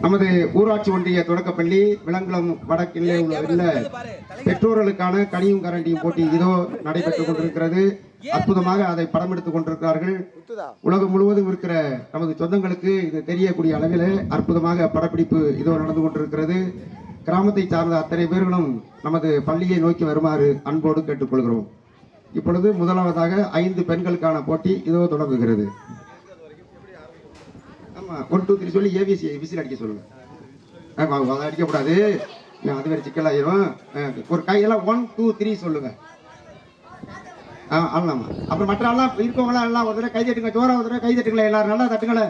நமது ஊராட்சி ஒன்றிய தொடக்கப்பள்ளி விலங்குளம் வடக்கிலே உள்ள பெற்றோர்களுக்கான கனியும் கரண்டியும் போட்டி இதோ நடைபெற்றுக் கொண்டிருக்கிறது. அற்புதமாக அதை படம் எடுத்துக் கொண்டிருக்கிறார்கள். உலகம் முழுவதும் இருக்கிற நமது சொந்தங்களுக்கு இது தெரியக்கூடிய அளவில் அற்புதமாக படப்பிடிப்பு இதோ நடந்து கொண்டிருக்கிறது. கிராமத்தை சார்ந்த அத்தனை பேர்களும் நமது பள்ளியை நோக்கி வருமாறு அன்போடு கேட்டுக்கொள்கிறோம். இப்பொழுது முதலாவதாக 5 பெண்களுக்கான போட்டி இதோ தொடங்குகிறது. ஆமா 1 2 3 சொல்லி ஏபிசி விசில் அடிக்க சொல்லுங்க. அதை அடிக்கக்கூடாது, அது வேற சிக்கலாயிரும். ஒரு கையெல்லாம் 1 2 3 சொல்லுங்க. ஆமாம். அப்புறம் மற்ற எல்லாம் இருக்கவங்களாம் எல்லாம் ஒரு தடவை கை தட்டுங்க, ஜோரா ஒரு தடவை கை தட்டுங்களேன், எல்லாரும் நல்லா தட்டுங்களே.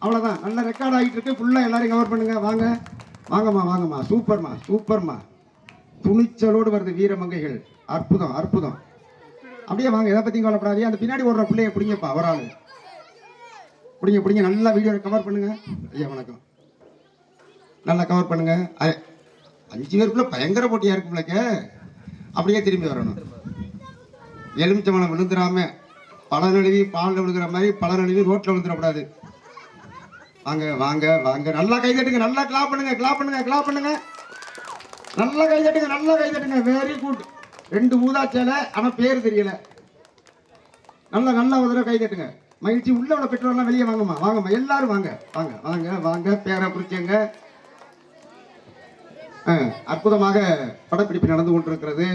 அவ்வளோதான், நல்லா ரெக்கார்ட் ஆகிட்டு இருக்கு. ஃபுல்லாக எல்லாரும் கவர் பண்ணுங்க. வாங்க வாங்கம்மா வாங்கம்மா, சூப்பர்மா சூப்பர்மா. துணிச்சலோடு வருது வீரமங்கைகள். அற்புதம் அற்புதம். அப்படியே வாங்க, எதை பற்றியும் கவலைப்படாதே. அந்த பின்னாடி ஓடுற பிள்ளைய பிடிங்கப்பா, அவரால் பிடிங்க பிடிங்க. நல்லா வீடியோ கவர் பண்ணுங்க. ஐயா வணக்கம். நல்லா கவர் பண்ணுங்க. 5 பேருக்குள்ள பயங்கர போட்டியா இருக்கும்லக்க. அப்படியே திரும்பி வரணும். எலுமிச்சம்பழம் விழுந்துடாம பல நழுவி பாலில் விழுகிற மாதிரி பல நழுவி ரோட்டில் விழுந்துடக்கூடாது. வாங்க வாங்க வாங்க, நல்லா கை தட்டுங்க, நல்லா கிளாப் பண்ணுங்க, கிளாப் பண்ணுங்க, கிளாப் பண்ணுங்க. நல்லா கை தட்டுங்க, நல்லா கை தட்டுங்க. Very good. 2 ஊதா சேலை, ஆனால் பேர் தெரியல. நல்லா நல்லா ஒரு தடவை கை தட்டுங்க. மகிழ்ச்சி. உள்ள உள்ள பெற்றோர்லாம் வெளியே வாங்கம்மா, வாங்கம்மா எல்லாரும் வாங்க வாங்க வாங்க வாங்க. பேரை குறிச்சங்க. அற்புதமாக படப்பிடிப்பு நடந்து கொண்டிருக்கிறது.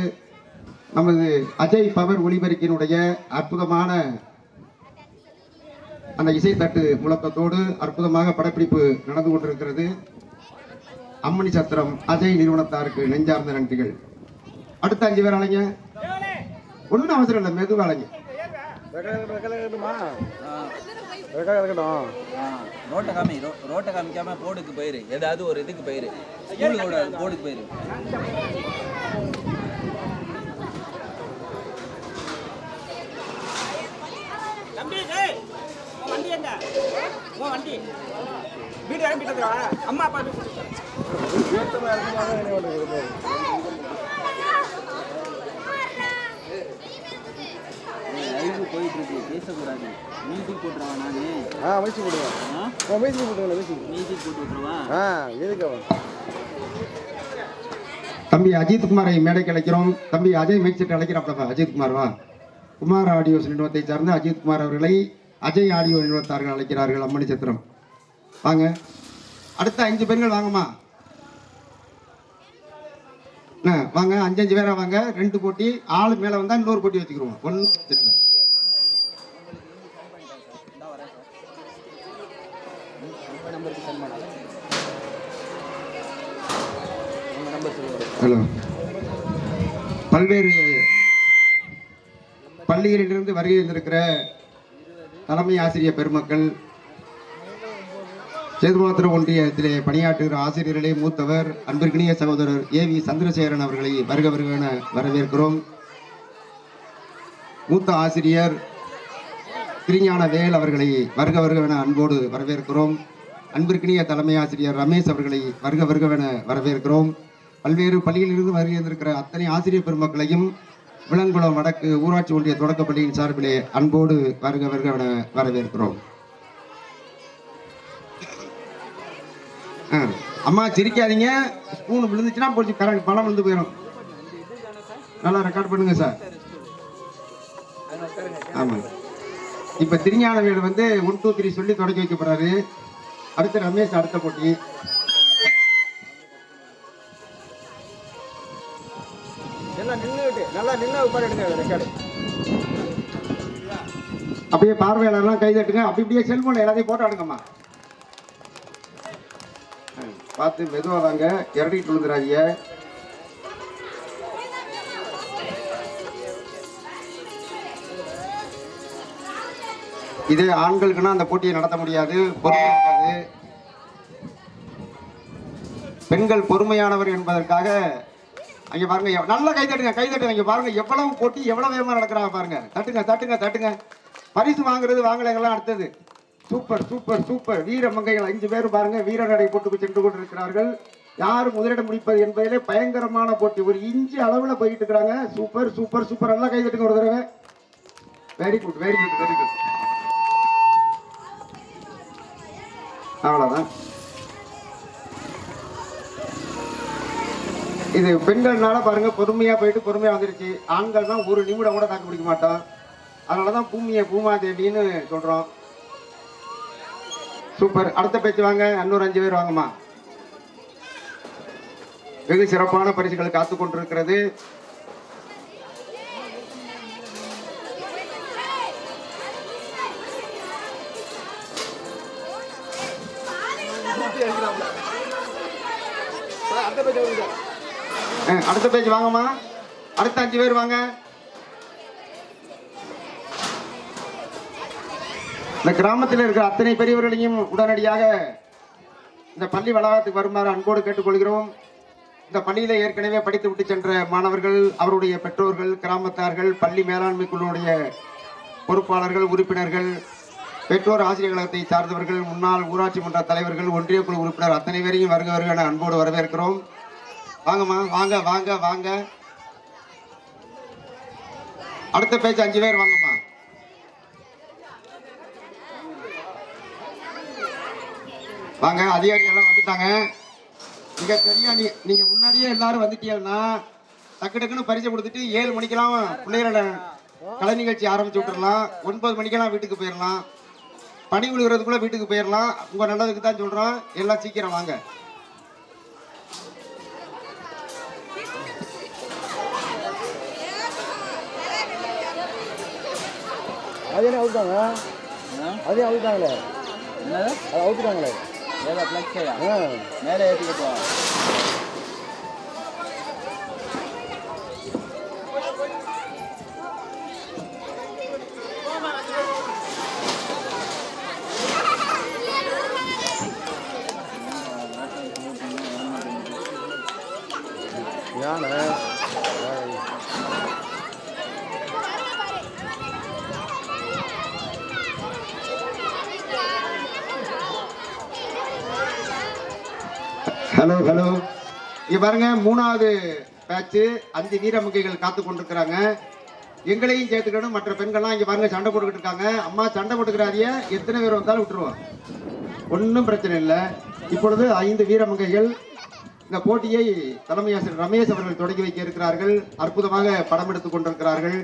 நமது அஜய் பவர் ஒளிபெருக்கினுடைய அற்புதமான அந்த இசைத்தட்டு முழக்கத்தோடு அற்புதமாக படப்பிடிப்பு நடந்து கொண்டிருக்கிறது. அம்மணி சத்திரம் அஜய் நிறுவனத்தாருக்கு நெஞ்சார்ந்த நன்றிகள். அடுத்த 5 பேர் அலைங்க. ஒன்றும் அவசரம் இல்லை, மெதுவாக அலைங்க. ரோட்டை காமிக்காம போர்டுக்கு போயிரு, ஏதாவது ஒரு இதுக்கு போயிரு, போர்டுக்கு போயிரு. வண்டி வீடு இறங்கிட்டு அம்மா அப்பா போயிட்டு இருக்கு, பேசக்கூடாது. மியூசிக் போட்டுருவான். நானு மியூசிக் போட்டுருவேன். மியூசிக் போட்டு விட்டுருவான். எதுக்கு தம்பி அஜித்குமாரை மேடைக்கு அழைக்கிறோம். தம்பி அஜய் மைக் அழைக்கிறாப்பா. அஜித்குமார் வா. குமார் ஆடியோஸ் நிறுவனத்தை சார்ந்த அஜித்குமார் அவர்களை அஜய் ஆடியோ நிறுவனத்தார்கள் அழைக்கிறார்கள். அம்மணி சத்திரம் வாங்க. அடுத்த 5 பெண்கள் வாங்கம்மா. வாங்க, 5 பேரா வாங்க. 2 போட்டி. ஆளு மேல வந்தா இன்னொரு போட்டி வச்சுக்கிறோம். 1 ஹலோ. பல்வேறு பள்ளிகளிலிருந்து வருகை இருந்திருக்கிற தலைமை ஆசிரியர் பெருமக்கள், சேதுமாத்திர ஒன்றியத்திலே பணியாற்றுகிற ஆசிரியர்களே, மூத்தவர் அன்பிற்கினிய சகோதரர் ஏவி சந்திரசேகரன் அவர்களை வருக வருகென வரவேற்கிறோம். மூத்த ஆசிரியர் திருஞான வேல் அவர்களை வருக வருகவென அன்போடு வரவேற்கிறோம். அன்பிற்கினிய தலைமை ஆசிரியர் ரமேஷ் அவர்களை வருக வருகவென வரவேற்கிறோம். பல்வேறு பள்ளியிலிருந்து வருகை இருந்திருக்கிற அத்தனை ஆசிரியர் பெருமக்களையும் விலங்குளம் வடக்கு ஊராட்சி ஒன்றிய தொடக்கப்பள்ளியின் சார்பிலே அன்போடு வருக வருகவென வரவேற்கிறோம். அம்மா சிரிக்காதீங்க. ஸ்பூன் விழுந்துச்சுன்னா போச்சு, கரெக்ட் பழம் விழுந்து போயிடும். நல்லா ரெக்கார்ட் பண்ணுங்க சார். ஆமா, இப்ப திருஞான வீடு 1 2 3 சொல்லி தொடக்கி வைக்கப்படுறாரு. அடுத்து ரமேஷ் அடுத்த போட்டி. அப்படியே பார்வையாளர்லாம் கை தட்டுங்க. அப்படியே செல்போன்ல எல்லாத்தையும் போட்டோ எடுங்கம்மா. பார்த்து மெதுவா வாங்க, இறடிட்டு விழுந்துறாதீங்க. இதே ஆண்களுக்குன்னா அந்த போட்டியை நடத்த முடியாது, பொறுமை இருக்காது. பெண்கள் பொறுமையானவர் என்பதற்காக அங்க பாருங்க, நல்லா கை தட்டுங்க, கை தட்டுங்க. இங்க பாருங்க எவ்வளவு போட்டி, எவ்வளவு வேகமா நடக்கிறாங்க பாருங்க. தட்டுங்க தட்டுங்க தட்டுங்க. பரிசு வாங்குறது வாங்கலைங்கெல்லாம் அடுத்தது. Super super super. வீரமங்கைகள் 5 பேர் பாருங்க வீரநடை போட்டுக்கு சென்று கொண்டிருக்கிறார்கள். யார் முதலிடம் முடிப்பது என்பதிலே பயங்கரமான போட்டி. 1 இன்ச்சு அளவுல போயிட்டு இருக்கிறாங்க. Super super super. நல்லா கை தட்டுங்க ஒரு தடவை. Very good very good very good. அவ்வளோதான். இது பெண்கள்னால பாருங்க பொறுமையா போயிட்டு பொறுமையா வந்துருச்சு. ஆண்கள் தான் ஒரு நிமிடம் கூட தாக்கு பிடிக்க மாட்டோம். அதனாலதான் பூமியை பூமாதேவின்னு சொல்றோம். சூப்பர். அடுத்த பேச்சு வாங்க. இன்னொரு 5 பேர் வாங்கம்மா. வெகு சிறப்பான பரிசுகள் காத்து கொண்டிருக்கிறது. அடுத்த பேஜ் வாங்கம்மா. அடுத்த 5 பேர் வாங்க. இந்த கிராமத்தில் இருக்கிற அத்தனை பெரியவர்களையும் உடனடியாக இந்த பள்ளி வளாகத்துக்கு வருமாறு அன்போடு கேட்டுக்கொள்கிறோம். இந்த பள்ளியில ஏற்கனவே படித்து விட்டு சென்ற மாணவர்கள், அவருடைய பெற்றோர்கள், கிராமத்தார்கள், பள்ளி மேலாண்மை குழுவுடைய பொறுப்பாளர்கள், உறுப்பினர்கள், பெற்றோர் ஆசிரியர் கழகத்தை சார்ந்தவர்கள், முன்னாள் ஊராட்சி மன்ற தலைவர்கள், ஒன்றிய குழு உறுப்பினர் அத்தனை பேரையும் வருக வருக என அன்போடு வரவேற்கிறோம். வாங்கம்மா, வாங்க வாங்க வாங்க. அடுத்த பேச்சு 5 பேர் வாங்கம்மா. வாங்க. அதிகாரிகள் எல்லாம் வந்துட்டாங்க. மிக சரியா நீங்க முன்னாடியே எல்லாரும் வந்துட்டீங்கன்னா டக்கு டக்குன்னு பரிசை கொடுத்துட்டு 7 மணிக்கெல்லாம் பிள்ளைகளோட கலை நிகழ்ச்சி ஆரம்பிச்சு விட்டுறலாம். 9 மணிக்கெல்லாம் வீட்டுக்கு போயிடலாம். பணி விழுகிறதுக்குள்ள வீட்டுக்கு போயிடலாம். உங்க நல்லதுக்கு தான் சொல்றோம். எல்லாம் சீக்கிரம் வாங்க. அதே அவுத்தாங்க. அதே அவுத்தாங்களே. என்னது? அது அவுத்துட்டாங்களே. ஏதோ பிளக்ஸையா? மேலே ஏற்றிக்கிட்டோ. யானை ஹலோ ஹலோ. இங்க பாருங்க, 3வது பேட்ச் 5 வீரமுகைகள் காத்து கொண்டிருக்கிறாங்க. எங்களையும் சேர்த்துக்கணும். மற்ற பெண்கள்லாம் இங்க பாருங்க சண்டை போட்டுக்கிட்டு இருக்காங்க. அம்மா சண்டை போட்டுக்கிறாரியா? எத்தனை பேர் வந்தாலும் விட்டுருவோம், ஒன்றும் பிரச்சனை இல்லை. இப்பொழுது 5 வீரமுகைகள் இந்த போட்டியை தலைமை ஆசிரியர் ரமேஷ் அவர்கள் தொடங்கி வைக்க இருக்கிறார்கள். அற்புதமாக படம் எடுத்துக் கொண்டிருக்கிறார்கள்.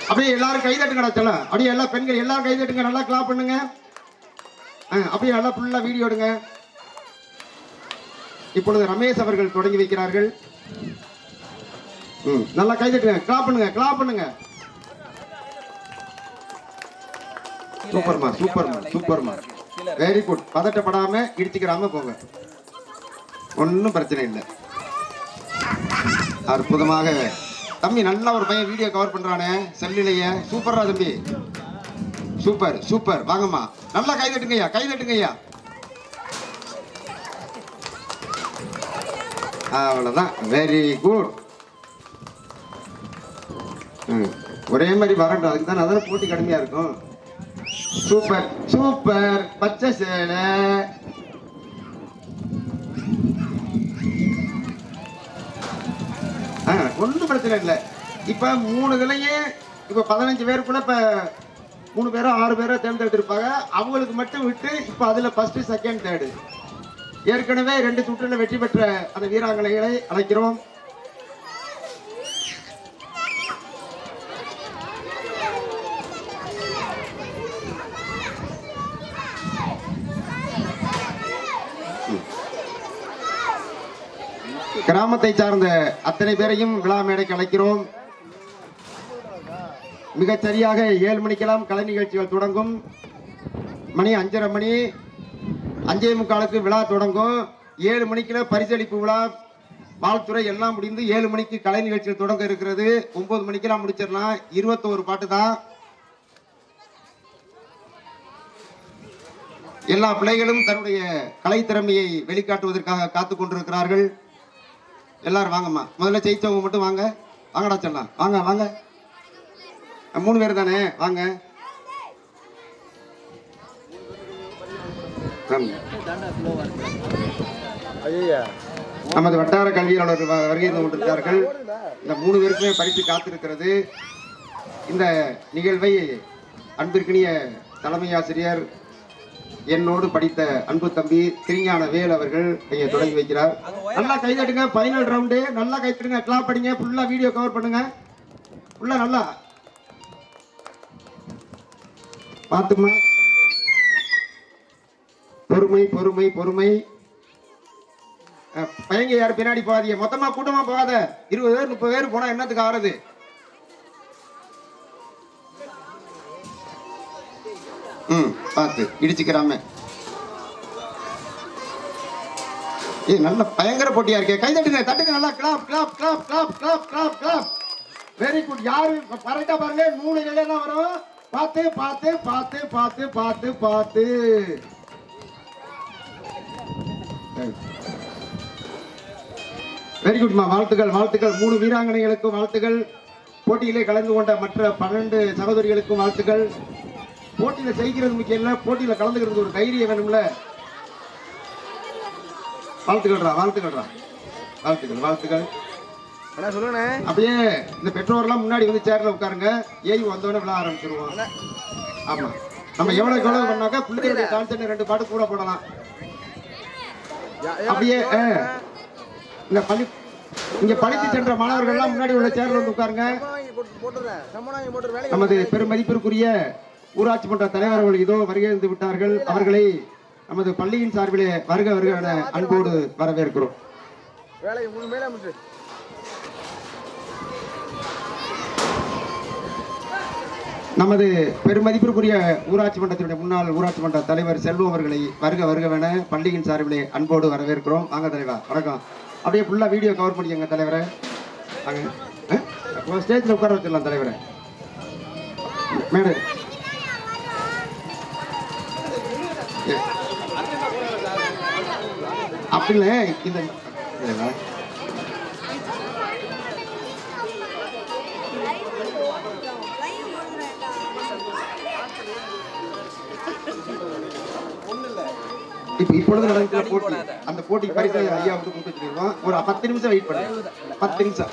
அப்படியே எல்லாரும் கைதட்டுங்கடா செல்லம். அப்படியே எல்லா பெண்கள் எல்லாரும் கைதட்டுங்க. நல்லா கிளாப் பண்ணுங்க. அப்படியே நல்லா ஃபுல்லா வீடியோ எடுங்க. இப்பொழுது ரமேஷ் அவர்கள் தொடங்கி வைக்கிறார்கள். நல்லா கைதட்டுங்க. கிளாப் பண்ணுங்க, கிளாப் பண்ணுங்க. சூப்பர்மா, சூப்பர்மா, சூப்பர்மா. Very good. பதட்டப்படாம இடிச்சுக்கிறாம போங்க, ஒன்றும் பிரச்சனை இல்லை. அற்புதமாக தம்பி, நல்லா ஒரு பையன் வீடியோ கவர் பண்றானே செல்லிலேயே. சூப்பரா தம்பி, சூப்பர் சூப்பர். வாங்கம்மா, நல்லா கைதட்டுங்கய்யா, கைதட்டுங்கய்யா. அவ்வளவுதான். Very good. ஒரே மாதிரி வரட்டும், அதுக்கு தான் அதான் போட்டி கடுமையா இருக்கும். Super super. பச்சை சேலை. ஒன்றும் பிரச்சனை இல்லை. இப்ப 3 இதுலயும் இப்ப 15 பேருக்குள்ள இப்ப 3 பேரோ 6 பேரோ தேர்ந்தெடுத்திருப்பாங்க. அவங்களுக்கு மட்டும் விட்டு இப்ப அதுல ஃபர்ஸ்ட், செகண்ட், தேர்டு ஏற்கனவே 2 சுற்றுல வெற்றி பெற்ற அந்த வீராங்கனைகளை அழைக்கிறோம். கிராமத்தை சார்ந்த அத்தனை பேரையும் விழா மேடைக்கு அழைக்கிறோம். மிகச் சரியாக 7 மணிக்கெல்லாம் கலை நிகழ்ச்சிகள் தொடங்கும். மணி 5:30 மணி, 5:45 விழா தொடங்கும். 7 மணிக்குள்ள பரிசளிப்பு விழா, வாழ்த்துறை எல்லாம் முடிந்து 7 மணிக்கு கலை நிகழ்ச்சிகள் தொடங்க இருக்கிறது. 9 மணிக்கெல்லாம் முடிச்சிடலாம். 21 பாட்டு தான். எல்லா பிள்ளைகளும் தன்னுடைய கலை திறமையை வெளிக்காட்டுவதற்காக காத்து கொண்டிருக்கிறார்கள். எல்லாரும் வாங்கம்மா. முதல்ல ஜெயிச்சவங்க மட்டும் வாங்க. வாங்கடா செல்லாம், வாங்க வாங்க. 3 பேர் தானே, வாங்க. நமது வட்டார கல்வியாளர்கள் வருகை கொண்டிருக்கிறார்கள். இந்த 3 பேருக்குமே பரிசு காத்திருக்கிறது. இந்த நிகழ்வை அன்பிற்கினிய தலைமை ஆசிரியர் என்னோடு படித்த அன்பு தம்பி திருஞான வேல் அவர்கள் இங்கே தொடங்கி வைக்கிறார். நல்லா கைதட்டுங்க. Final round. நல்லா கைதட்டுங்க. கிளாப் படிங்க. ஃபுல்லா வீடியோ கவர் பண்ணுங்க. ஃபுல்லா நல்லா பார்த்துமா. பொறுமை பொறுமை பொறுமை. பையங்க யாரும் பின்னாடி போகாதீங்க. மொத்தமா கூட்டமா போகாத. 20 பேர் 30 பேர் போனா என்னத்துக்கு ஆறுது? பார்த்து இடிச்சுக்கிறாம. நல்ல பயங்கர போட்டியா இருக்கே. கை தட்டுங்க. தட்டுங்க நல்லா. Clap clap clap clap clap clap clap. Very good. யாரு கரெக்டா பாருங்க. 3 நிலையில தான் வரும். பார்த்து பார்த்து பார்த்து பார்த்து பார்த்து பார்த்து. வெரி குட்மா. வாழ்த்துக்கள் வாழ்த்துக்கள். 3 வீராங்கனைகளுக்கும் வாழ்த்துக்கள். போட்டியிலே கலந்து கொண்ட மற்ற 12 சகோதரிகளுக்கும் வாழ்த்துக்கள். போட்டியில ஜெயிக்கிறது முக்கியம் இல்ல, போட்டியில கலந்துக்கிறது ஒரு தைரியம் வேணும்ல. வாழ்த்துக்கள்டா வாழ்த்துக்கள்டா வாழ்த்துக்கள் வாழ்த்துக்கள். சொல்லுங்க. அப்படியே இந்த பெற்றோர்லாம் முன்னாடி வந்து சேர்ல உட்காருங்க. ஏறி வந்தோடனே விழா ஆரம்பிச்சிருவோம். ஆமா, நம்ம எவ்வளவு பண்ணாக்கா பிள்ளைகளுடைய கான்செப்ட் 2 பாட்டு கூட போடலாம். அப்படியே இந்த பள்ளி இங்க படித்து சென்ற மாணவர்கள் எல்லாம் முன்னாடி உள்ள சேர்ல வந்து உட்காருங்க. நமது பெருமதிப்பிற்குரிய ஊராட்சி மன்ற தலைவர் அவர்கள் இதோ வருகை இருந்து விட்டார்கள். அவர்களை நமது பள்ளியின் சார்பிலே வருக வருக என அன்போடு வரவேற்கிறோம். நமது பெருமதிப்பிற்குரிய ஊராட்சி மன்றத்தினுடைய முன்னாள் ஊராட்சி மன்ற தலைவர் செல்வம் அவர்களை வருக வருகவென பள்ளியின் சார்பிலே அன்போடு வரவேற்கிறோம். வாங்க தலைவா, வணக்கம். அப்படியே ஃபுல்லா வீடியோ கவர் பண்ணிக்கங்க தலைவரை. வாங்க ஸ்டேஜில் உட்கார வச்சிடலாம் தலைவரை. மேடம் அப்படி இல்லை. இந்த இப்பொழுது நடக்கிற போட்டி, அந்த போட்டி பரிசு ஐயா வந்து கொடுத்து வச்சிருக்கோம். ஒரு 10 நிமிஷம் வெயிட் பண்ணுங்க. 10 நிமிஷம்.